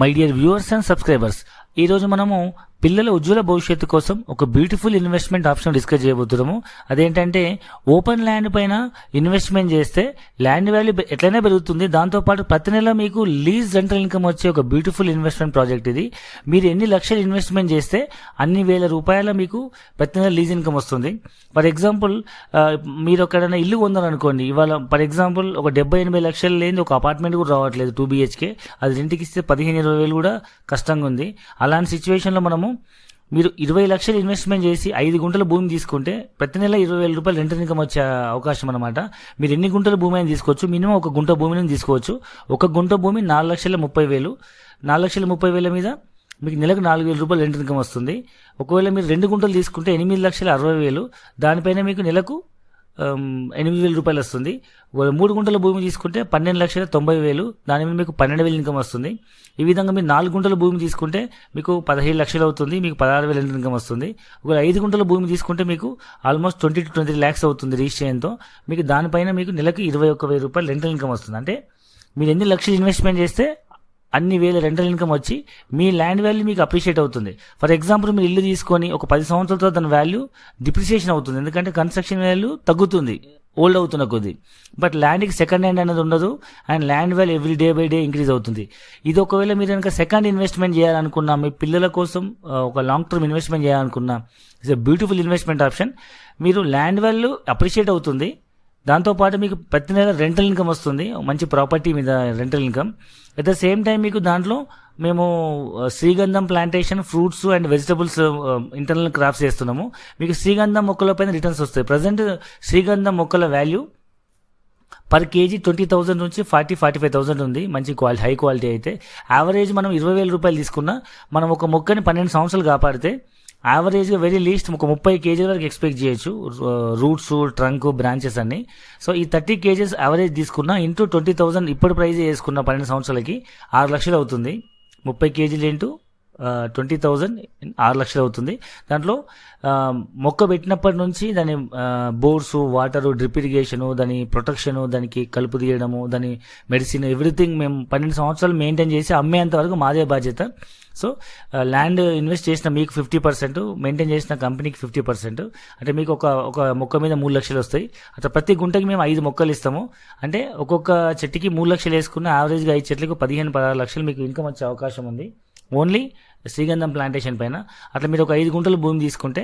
My dear viewers and subscribers, ఈ రోజు మనము పిల్లల ఉజ్వల భవిష్యత్తు కోసం ఒక బ్యూటిఫుల్ ఇన్వెస్ట్మెంట్ ఆప్షన్ డిస్కస్ చేయబోతున్నాము. అదేంటంటే ఓపెన్ ల్యాండ్ పైన ఇన్వెస్ట్మెంట్ చేస్తే ల్యాండ్ వాల్యూ ఎట్లయినా పెరుగుతుంది. దాంతోపాటు ప్రతి నెల మీకు లీజ్ రెంటల్ ఇన్కమ్ వచ్చే ఒక బ్యూటిఫుల్ ఇన్వెస్ట్మెంట్ ప్రాజెక్ట్ ఇది. మీరు ఎన్ని లక్షలు ఇన్వెస్ట్మెంట్ చేస్తే అన్ని వేల రూపాయల మీకు ప్రతి నెల లీజ్ ఇన్కమ్ వస్తుంది. ఫర్ ఎగ్జాంపుల్, మీరు ఎక్కడైనా ఇల్లు కొందారనుకోండి, ఇవాళ ఫర్ ఎగ్జాంపుల్ ఒక 70-80 లక్షలు లేని ఒక అపార్ట్మెంట్ కూడా రావట్లేదు 2 BHK. అది రెంట్కి ఇస్తే 15-20 వేలు కూడా కష్టంగా ఉంది. అలాంటి సిచ్యువేషన్లో మనము మీరు 20 లక్షలు ఇన్వెస్ట్మెంట్ చేసి 5 గుంటల భూమి తీసుకుంటే ప్రతి నెల 20,000 రూపాయలు రెంట్ ఇన్కమ్ వచ్చే అవకాశం అనమాట. మీరు ఎన్ని గుంటల భూమి అయినా తీసుకోవచ్చు, మినిమం ఒక గుంట భూమిని తీసుకోవచ్చు. ఒక గుంట భూమి 4,30,000. 4,30,000 మీద మీకు నెలకు 4,000 రూపాయలు రెంట్ ఇన్కమ్ వస్తుంది. ఒకవేళ మీరు 2 గుంటలు తీసుకుంటే 8,60,000, దానిపైన మీకు నెలకు 8,000 రూపాయలు వస్తుంది. 3 గుంటల భూమి తీసుకుంటే 12,90,000, దాని మీద మీకు 12,000 ఇన్కమ్ వస్తుంది. ఈ విధంగా మీరు 4 గుంటల భూమి తీసుకుంటే మీకు 17 లక్షలు అవుతుంది, మీకు 16,000 ఇన్కమ్ వస్తుంది. ఒక 5 గుంటల భూమి తీసుకుంటే మీకు ఆల్మోస్ట్ 20-23 lakhs అవుతుంది రిజిస్ట్రేషన్తో. మీకు దానిపైన మీకు నెలకు 21,000 రూపాయలు రెంటల్ ఇన్కమ్ వస్తుంది. అంటే మీరు ఎన్ని లక్షలు ఇన్వెస్ట్మెంట్ చేస్తే అన్ని వేల రెంటల్ ఇన్కమ్ వచ్చి మీ ల్యాండ్ వాల్యూ మీకు అప్రిషియేట్ అవుతుంది. ఫర్ ఎగ్జాంపుల్, మీరు ఇల్లు తీసుకొని ఒక 10 సంవత్సరాల తర్వాత దాని వాల్యూ డిప్రిసియేషన్ అవుతుంది, ఎందుకంటే కన్స్ట్రక్షన్ వాల్యూ తగ్గుతుంది ఓల్డ్ అవుతున్న కొద్ది. బట్ ల్యాండ్కి సెకండ్ హ్యాండ్ అనేది ఉండదు, and land value every day by day increase అవుతుంది. ఇది ఒకవేళ మీరు కనుక సెకండ్ ఇన్వెస్ట్మెంట్ చేయాలనుకున్నా, మీ పిల్లల కోసం ఒక లాంగ్ టర్మ్ ఇన్వెస్ట్మెంట్ చేయాలనుకున్నా, it's a beautiful investment option. మీరు ల్యాండ్ వాల్యూ అప్రిషియేట్ అవుతుంది, దాంతోపాటు మీకు ప్రతి నెల రెంటల్ ఇన్కమ్ వస్తుంది, మంచి ప్రాపర్టీ మీద rental income. At the same time మీకు దాంట్లో మేము శ్రీగంధం plantation, fruits and vegetables, internal crops చేస్తున్నాము. మీకు శ్రీగంధం మొక్కల పైన రిటర్న్స్ వస్తాయి. ప్రజెంట్ శ్రీగంధం మొక్కల వాల్యూ పర్ కేజీ 20,000 నుంచి 40-45,000 ఉంది, మంచి క్వాలిటీ, హై క్వాలిటీ అయితే. యావరేజ్ మనం 20,000 రూపాయలు తీసుకున్నా, మనం ఒక మొక్కని 12 సంవత్సరాలు కాపాడితే యావరేజ్గా వెరీ లీస్ట్ ఒక 30 కేజీల వరకు ఎక్స్పెక్ట్ చేయొచ్చు, రూట్స్, ట్రంక్, బ్రాంచెస్ అన్ని. సో ఈ 30 కేజెస్ యావరేజ్ తీసుకున్నా ఇంటూ 20,000 ఇప్పుడు ప్రైజ్ చేసుకున్న 12 సంవత్సరాలకి 6 లక్షలు అవుతుంది. 30 కేజీలు ఇంటూ 20,000 6 లక్షలు అవుతుంది. దాంట్లో మొక్క పెట్టినప్పటి నుంచి దాని బోర్డ్స్, వాటరు, డ్రిప్ ఇరిగేషను, దాని ప్రొటెక్షను, దానికి కలుపు తీయడము, దాని మెడిసిన్, ఎవ్రీథింగ్ మేము 12 సంవత్సరాలు మెయింటైన్ చేసి అమ్మేంత వరకు మాదే బాధ్యత. సో ల్యాండ్ ఇన్వెస్ట్ చేసిన మీకు 50%, మెయింటైన్ చేసిన కంపెనీకి 50%. అంటే మీకు ఒక మొక్క మీద 3 లక్షలు వస్తాయి. అట్లా ప్రతి గుంటకి మేము 5 మొక్కలు ఇస్తాము. అంటే ఒక్కొక్క చెట్టుకి 3 లక్షలు వేసుకున్న యావరేజ్గా 5 చెట్లకు 15-16 లక్షలు మీకు ఇన్కమ్ వచ్చే అవకాశం ఉంది, ఓన్లీ శ్రీగంధం ప్లాంటేషన్ పైన. అట్లా మీరు ఒక 5 గుంటల భూమి తీసుకుంటే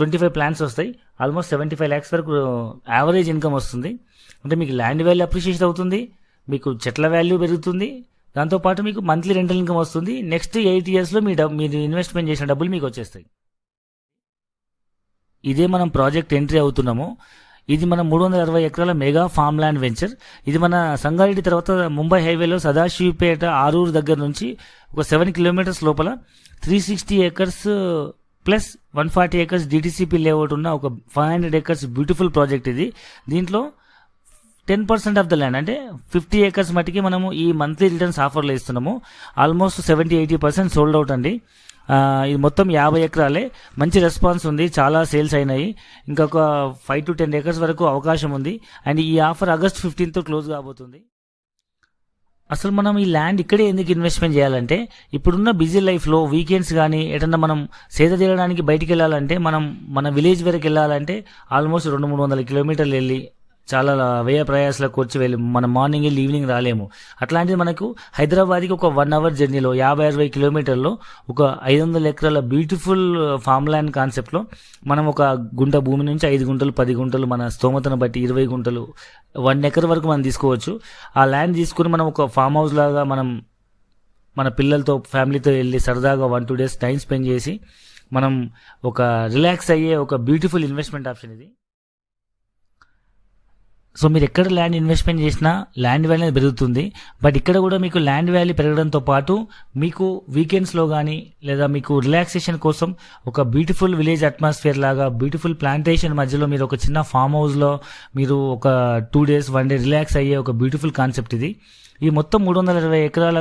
25 ప్లాంట్స్ వస్తాయి, ఆల్మోస్ట్ 75 lakhs వరకు యావరేజ్ ఇన్కమ్ వస్తుంది. అంటే మీకు ల్యాండ్ వాల్యూ అప్రిషియేట్ అవుతుంది, మీకు చెట్ల వాల్యూ పెరుగుతుంది, దాంతోపాటు మీకు మంత్లీ రెంటల్ ఇన్కమ్ వస్తుంది. నెక్స్ట్ 8 yearsలో మీరు ఇన్వెస్ట్మెంట్ చేసిన డబ్బులు మీకు వచ్చేస్తాయి. ఇదే మనం ప్రాజెక్ట్ ఎంట్రీ అవుతున్నాము. ఇది మన 360 ఎకరాల మెగా ఫామ్ ల్యాండ్ వెంచర్. ఇది మన సంగారెడ్డి తర్వాత ముంబై హైవేలో సదాశివపేట, ఆరూరు దగ్గర నుంచి ఒక 7 kilometers లోపల 360 acres plus 140 acres DTCP layout ఉన్న ఒక 500 acres బ్యూటిఫుల్ ప్రాజెక్ట్ ఇది. దీంట్లో 10% ఆఫ్ ద ల్యాండ్, అంటే 50 acres మటుకి మనము ఈ మంత్లీ రిటర్న్స్ ఆఫర్లో ఇస్తున్నాము. ఆల్మోస్ట్ 70-80% సోల్డ్ అవుట్ అండి. ఇది మొత్తం 50 ఎకరాలే. మంచి రెస్పాన్స్ ఉంది, చాలా సేల్స్ అయినాయి. ఇంకొక 5-10 acres వరకు అవకాశం ఉంది. అండ్ ఈ ఆఫర్ August 15th క్లోజ్ కాబోతుంది. అసలు మనం ఈ ల్యాండ్ ఇక్కడే ఎందుకు ఇన్వెస్ట్మెంట్ చేయాలంటే, ఇప్పుడున్న బిజీ లైఫ్లో వీకెండ్స్ కానీ ఎటన్నా మనం సేద తీరడానికి బయటికి వెళ్ళాలంటే, మన విలేజ్ వరకు వెళ్ళాలంటే ఆల్మోస్ట్ 200-300 kilometers వెళ్ళి చాలా వ్యయ ప్రయాసాలకు వచ్చి మనం మార్నింగ్ వెళ్ళి ఈవినింగ్ రాలేము. అట్లాంటిది మనకు హైదరాబాద్కి ఒక 1 hour జర్నీలో 50-60 kilometers ఒక 500 ఎకరాల బ్యూటిఫుల్ ఫామ్ ల్యాండ్ కాన్సెప్ట్లో మనం ఒక గుంట భూమి నుంచి 5 గుంటలు, 10 గుంటలు, మన స్తోమతను బట్టి 20 గుంటలు, 1 acre వరకు మనం తీసుకోవచ్చు. ఆ ల్యాండ్ తీసుకుని మనం ఒక ఫామ్ హౌస్ లాగా మనం మన పిల్లలతో, ఫ్యామిలీతో వెళ్ళి సరదాగా 1-2 days టైం స్పెండ్ చేసి మనం ఒక రిలాక్స్ అయ్యే ఒక బ్యూటిఫుల్ ఇన్వెస్ట్మెంట్ ఆప్షన్ ఇది. సో మీరు ఎక్కడ ల్యాండ్ ఇన్వెస్ట్మెంట్ చేసినా ల్యాండ్ వాల్యూ అనేది పెరుగుతుంది. బట్ ఇక్కడ కూడా మీకు ల్యాండ్ వాల్యూ పెరగడంతో పాటు మీకు వీకెండ్స్లో కానీ లేదా మీకు రిలాక్సేషన్ కోసం ఒక బ్యూటిఫుల్ విలేజ్ అట్మాస్ఫియర్ లాగా, బ్యూటిఫుల్ ప్లాంటేషన్ మధ్యలో మీరు ఒక చిన్న ఫామ్ హౌస్లో మీరు ఒక 2 days 1 day రిలాక్స్ అయ్యే ఒక బ్యూటిఫుల్ కాన్సెప్ట్ ఇది. ఈ మొత్తం 320 ఎకరాల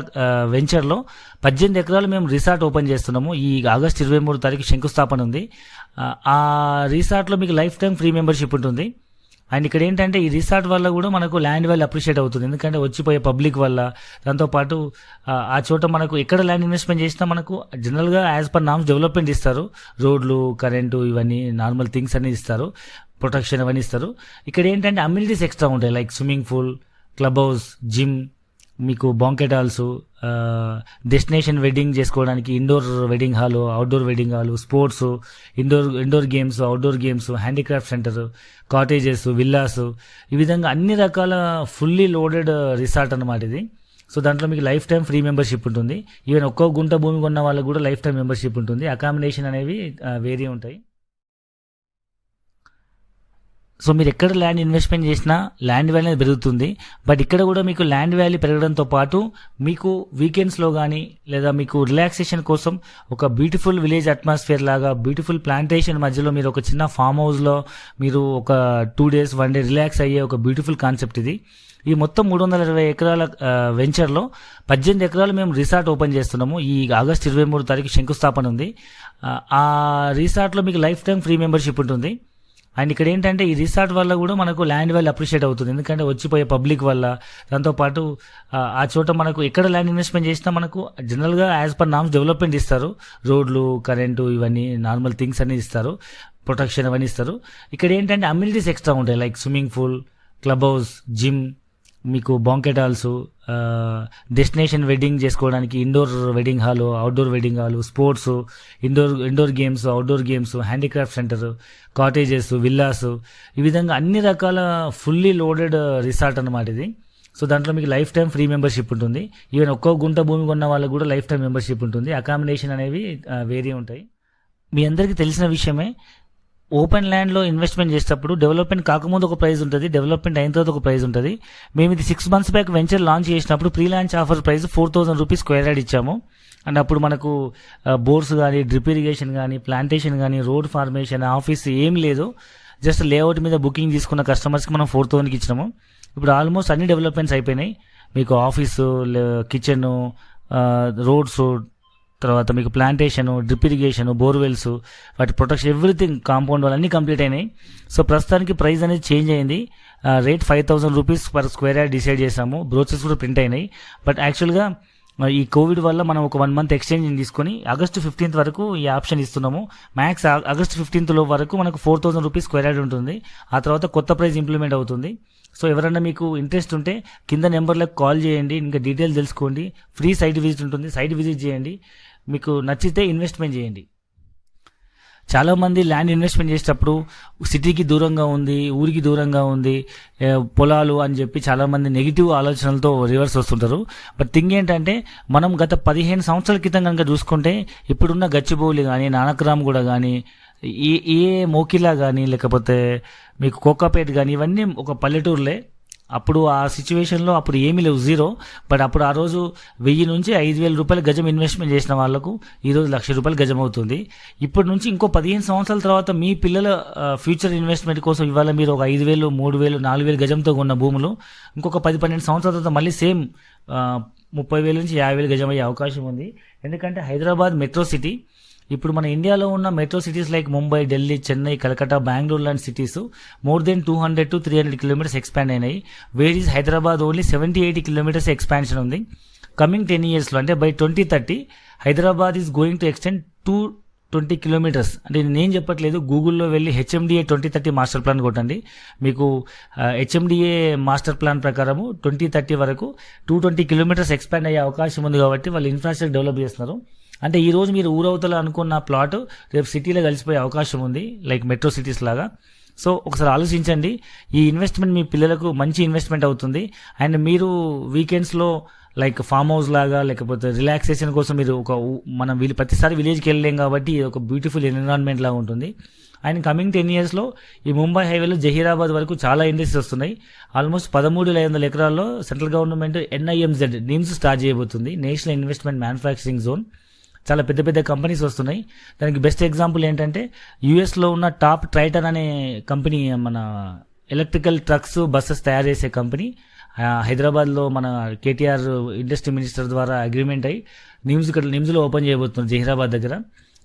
వెంచర్లో 18 ఎకరాలు మేము రిసార్ట్ ఓపెన్ చేస్తున్నాము. ఈ August 23 శంకుస్థాపన ఉంది. ఆ రిసార్ట్లో మీకు లైఫ్ టైం ఫ్రీ మెంబర్షిప్ ఉంటుంది. అండ్ ఇక్కడ ఏంటంటే ఈ రిసార్ట్ వల్ల కూడా మనకు ల్యాండ్ వాల్యూ అప్రిషియేట్ అవుతుంది, ఎందుకంటే వచ్చిపోయే పబ్లిక్ వల్ల. దాంతోపాటు ఆ చోట మనకు ఎక్కడ ల్యాండ్ ఇన్వెస్ట్మెంట్ చేసినా మనకు జనరల్గా యాజ్ పర్ నామ్స్ డెవలప్మెంట్ ఇస్తారు, రోడ్లు, కరెంటు, ఇవన్నీ నార్మల్ థింగ్స్ అన్ని ఇస్తారు, ప్రొటెక్షన్ అవన్నీ ఇస్తారు. ఇక్కడ ఏంటంటే అమ్యూనిటీస్ ఎక్స్ట్రా ఉంటాయి, like swimming pool, club house, gym, మీకు బాంకెట్ హాల్స్, డెస్టినేషన్ వెడ్డింగ్ చేసుకోవడానికి indoor wedding hall, outdoor wedding hall, sports, indoor games, outdoor games, handicraft centre, cottages, villas, ఈ విధంగా అన్ని రకాల ఫుల్లీ లోడెడ్ రిసార్ట్ అన్నమాట ఇది. సో దాంట్లో మీకు లైఫ్ టైం ఫ్రీ మెంబర్షిప్ ఉంటుంది. ఈవెన్ ఒక్కో గుంట భూమి కొన్న వాళ్ళకు కూడా లైఫ్ టైం మెంబర్షిప్ ఉంటుంది. అకామిడేషన్ అనేవి వేరీ ఉంటాయి. సో మీరు ఎక్కడ ల్యాండ్ ఇన్వెస్ట్మెంట్ చేసినా ల్యాండ్ వాల్యూ అనేది పెరుగుతుంది. బట్ ఇక్కడ కూడా మీకు ల్యాండ్ వాల్యూ పెరగడంతో పాటు మీకు వీకెండ్స్లో కానీ లేదా మీకు రిలాక్సేషన్ కోసం ఒక బ్యూటిఫుల్ విలేజ్ అట్మాస్ఫియర్ లాగా, బ్యూటిఫుల్ ప్లాంటేషన్ మధ్యలో మీరు ఒక చిన్న ఫామ్ హౌస్లో మీరు ఒక 2 days 1 day రిలాక్స్ అయ్యే ఒక బ్యూటిఫుల్ కాన్సెప్ట్ ఇది. ఈ మొత్తం 320 ఎకరాల వెంచర్లో 18 ఎకరాలు మేము రిసార్ట్ ఓపెన్ చేస్తున్నాము. ఈ ఆగస్టు 23 తారీఖు శంకుస్థాపన ఉంది. ఆ రిసార్ట్లో మీకు లైఫ్ టైం ఫ్రీ మెంబర్షిప్ ఉంటుంది. అండ్ ఇక్కడ ఏంటంటే ఈ రిసార్ట్ వల్ల కూడా మనకు ల్యాండ్ వాల్యూ అప్రిషియేట్ అవుతుంది, ఎందుకంటే వచ్చిపోయే పబ్లిక్ వల్ల. దాంతోపాటు ఆ చోట మనకు ఎక్కడ ల్యాండ్ ఇన్వెస్ట్మెంట్ చేసినా మనకు జనరల్గా యాజ్ పర్ నామ్స్ డెవలప్మెంట్ ఇస్తారు, రోడ్లు, కరెంటు, ఇవన్నీ నార్మల్ థింగ్స్ అన్ని ఇస్తారు, ప్రొటెక్షన్ అవన్నీ ఇస్తారు. ఇక్కడ ఏంటంటే అమ్యూనిటీస్ ఎక్స్ట్రా ఉంటాయి, like swimming pool, club house, gym, మీకు బాంకెట్ హాల్స్, డెస్టినేషన్ వెడ్డింగ్ చేసుకోవడానికి indoor wedding hall, outdoor wedding hall, sports, indoor games, outdoor games, handicraft centre, cottages, villas, ఈ విధంగా అన్ని రకాల ఫుల్లీ లోడెడ్ రిసార్ట్ అన్నమాట ఇది. సో దాంట్లో మీకు లైఫ్ టైం ఫ్రీ మెంబర్షిప్ ఉంటుంది. ఈవెన్ ఒక్కో గుంట భూమి కొన్న వాళ్ళకు కూడా లైఫ్ టైం మెంబర్షిప్ ఉంటుంది. అకామిడేషన్ అనేవి వేరీ ఉంటాయి. మీ అందరికీ తెలిసిన విషయమే, ఓపెన్ ల్యాండ్లో ఇన్వెస్ట్మెంట్ చేసేటప్పుడు డెవలప్మెంట్ కాకముందు ఒక ప్రైస్ ఉంటుంది, డెవలప్మెంట్ అయిన తర్వాత ఒక ప్రైస్ ఉంటుంది. మేము ఇది 6 months బ్యాక్ వెంచర్ లాంచ్ చేసినప్పుడు pre launch offer price 4,000 rupees square yard ఇచ్చాము. అండ్ అప్పుడు మనకు బోర్స్ కానీ, డ్రిప్ ఇరిగేషన్ కానీ, ప్లాంటేషన్ కానీ, రోడ్ ఫార్మేషన్, ఆఫీస్ ఏం లేదు. జస్ట్ లేఅవుట్ మీద బుకింగ్ తీసుకున్న కస్టమర్స్కి మనం 4,000కి ఇచ్చినాము. ఇప్పుడు ఆల్మోస్ట్ అన్ని డెవలప్మెంట్స్ అయిపోయినాయి. మీకు ఆఫీసు, కిచెను, రోడ్స్, తర్వాత మీకు ప్లాంటేషన్, డ్రిప్ ఇరిగేషన్, బోర్వెల్స్, వాటి ప్రొటెక్షన్, ఎవ్రీథింగ్, కాంపౌండ్ వాళ్ళు అన్నీ కంప్లీట్ అయినాయి. సో ప్రస్తుతానికి ప్రైస్ అనేది చేంజ్ అయింది. Rate 5,000 rupees per square yard decide చేసాము. బ్రోచర్స్ కూడా ప్రింట్ అయినాయి. బట్ యాక్చువల్గా ఈ కోవిడ్ వల్ల మనం ఒక 1 month ఎక్స్చేంజ్ తీసుకొని ఆగస్టు 15th వరకు ఈ ఆప్షన్ ఇస్తున్నాము. మ్యాక్స్ ఆగస్టు 15th వరకు మనకు 4,000 రూపీస్ స్క్వేర్ యార్డ్ ఉంటుంది. ఆ తర్వాత కొత్త ప్రైస్ ఇంప్లిమెంట్ అవుతుంది. సో ఎవరైనా మీకు ఇంట్రెస్ట్ ఉంటే కింద నెంబర్లకు కాల్ చేయండి, ఇంకా డీటెయిల్స్ తెలుసుకోండి. ఫ్రీ సైట్ విజిట్ ఉంటుంది, సైట్ విజిట్ చేయండి. మీకు నచ్చితే ఇన్వెస్ట్మెంట్ చేయండి. చాలామంది ల్యాండ్ ఇన్వెస్ట్మెంట్ చేసేటప్పుడు సిటీకి దూరంగా ఉంది, ఊరికి దూరంగా ఉంది, పొలాలు అని చెప్పి చాలామంది నెగిటివ్ ఆలోచనలతో రివర్స్ వస్తుంటారు. బట్ థింగ్ ఏంటంటే, మనం గత 15 సంవత్సరాల క్రితం కనుక చూసుకుంటే ఇప్పుడున్న గచ్చిబౌలి కానీ, నానక్రామ్ కూడా కానీ, ఏ మోకిలా కానీ, లేకపోతే మీకు కోకాపేట్ కానీ, ఇవన్నీ ఒక పల్లెటూరులే. అప్పుడు ఆ సిచ్యువేషన్లో అప్పుడు ఏమీ లేవు, జీరో. బట్ అప్పుడు ఆ రోజు 1000 నుంచి 5,000 రూపాయలు గజం ఇన్వెస్ట్మెంట్ చేసిన వాళ్ళకు ఈరోజు 1,00,000 రూపాయలు గజం అవుతుంది. ఇప్పటి నుంచి ఇంకో 15 సంవత్సరాల తర్వాత మీ పిల్లల ఫ్యూచర్ ఇన్వెస్ట్మెంట్ కోసం ఇవాళ మీరు ఒక 5,000, 3,000, 4,000 గజంతో కొన్న భూములు ఇంకొక 10-12 సంవత్సరాల తర్వాత మళ్ళీ సేమ్ 30,000 నుంచి 50,000 గజం అయ్యే అవకాశం ఉంది. ఎందుకంటే హైదరాబాద్ మెట్రో సిటీ, ఇప్పుడు మన ఇండియాలో ఉన్న metro cities like Mumbai, Delhi, Chennai, Calcutta, Bengaluru లాంటి cities more than 200 to 300 kilometers expand అయినాయి. Where is Hyderabad only 70-80 kilometers expansion ఉంది. కమింగ్ 10 yearsలో అంటే by 2030 Hyderabad is going to extend 220 kilometers. అంటే నేను చెప్పట్లేదు, గూగుల్లో వెళ్ళి HMDA 2030 మాస్టర్ ప్లాన్ కొట్టండి. మీకు HMDA మాస్టర్ ప్లాన్ ప్రకారము 2030 వరకు 220 kilometers ఎక్స్పాండ్ అయ్యే అవకాశం ఉంది. కాబట్టి వాళ్ళు ఇన్ఫ్రాస్ట్రక్చర్ డెవలప్ చేస్తున్నారు. అంటే ఈ రోజు మీరు ఊరవతల అనుకున్న ప్లాట్ రేపు సిటీలో కలిసిపోయే అవకాశం ఉంది, లైక్ మెట్రో సిటీస్ లాగా. సో ఒకసారి ఆలోచించండి. ఈ ఇన్వెస్ట్మెంట్ మీ పిల్లలకు మంచి ఇన్వెస్ట్మెంట్ అవుతుంది. అండ్ మీరు వీకెండ్స్లో లైక్ ఫామ్ హౌస్ లాగా, లేకపోతే రిలాక్సేషన్ కోసం మీరు మనం ప్రతిసారి విలేజ్కి వెళ్ళలేం కాబట్టి ఇది ఒక బ్యూటిఫుల్ ఎన్విరాన్మెంట్ లాగా ఉంటుంది. అండ్ కమింగ్ 10 yearsలో ఈ ముంబై హైవేలో జహీరాబాద్ వరకు చాలా ఇండస్ట్రీస్ వస్తున్నాయి. ఆల్మోస్ట్ 13,500 ఎకరాల్లో central government NIMZ NIMS start చేయబోతుంది, నేషనల్ ఇన్వెస్ట్మెంట్ మ్యానుఫ్యాక్చరింగ్ జోన్. చాలా పెద్ద పెద్ద కంపెనీస్ వస్తున్నాయి. దానికి బెస్ట్ ఎగ్జాంపుల్ ఏంటంటే యుఎస్లో ఉన్న టాప్ ట్రైటన్ అనే కంపెనీ, మన ఎలక్ట్రికల్ ట్రక్స్, బస్సెస్ తయారు చేసే కంపెనీ హైదరాబాద్లో మన కేటీఆర్ ఇండస్ట్రీ మినిస్టర్ ద్వారా అగ్రిమెంట్ అయ్యి నిమ్స్లో ఓపెన్ చేయబోతున్నారు జహీరాబాద్ దగ్గర.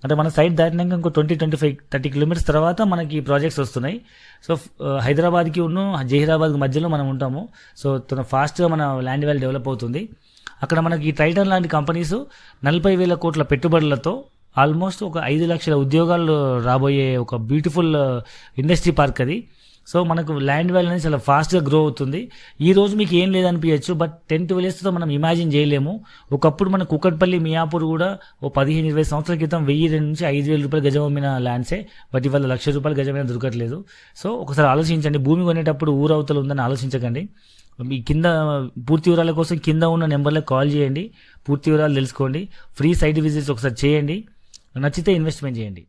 అంటే మన సైట్ దాటినాక ఇంకో 20-25-30 కిలోమీటర్స్ తర్వాత మనకి ఈ ప్రాజెక్ట్స్ వస్తున్నాయి. సో హైదరాబాద్కి జహీరాబాద్కి మధ్యలో మనం ఉంటాము. సో ఫాస్ట్గా మన ల్యాండ్ వాల్యూ డెవలప్ అవుతుంది. అక్కడ మనకి టైటన్ లాంటి కంపెనీస్ 40,000 కోట్ల పెట్టుబడులతో ఆల్మోస్ట్ ఒక 5 లక్షల ఉద్యోగాలు రాబోయే ఒక బ్యూటిఫుల్ ఇండస్ట్రీ పార్క్ అది. సో మనకు ల్యాండ్ వాల్యూ అనేది చాలా ఫాస్ట్గా గ్రో అవుతుంది. ఈ రోజు మీకు ఏం లేదనిపించచ్చు, బట్ 10-12 yearsతో మనం ఇమాజిన్ చేయలేము. ఒకప్పుడు మన కుకట్పల్లి, మియాపూర్ కూడా ఓ 15-20 సంవత్సరాల క్రితం 1,000 నుంచి 5,000 రూపాయలు గజం అమ్మిన ల్యాండ్సే, బట్ ఇవాళ 1,00,000 రూపాయలు గజమైనా దొరకట్లేదు. సో ఒకసారి ఆలోచించండి, భూమి కొనేటప్పుడు ఊరవతలు ఉందని ఆలోచించకండి. మీ కింద పూర్తి వివరాల కోసం కింద ఉన్న నెంబర్లకు కాల్ చేయండి, పూర్తి వివరాలు తెలుసుకోండి. ఫ్రీ సైట్ విజిట్స్ ఒకసారి చేయండి, నచ్చితే ఇన్వెస్ట్మెంట్ చేయండి.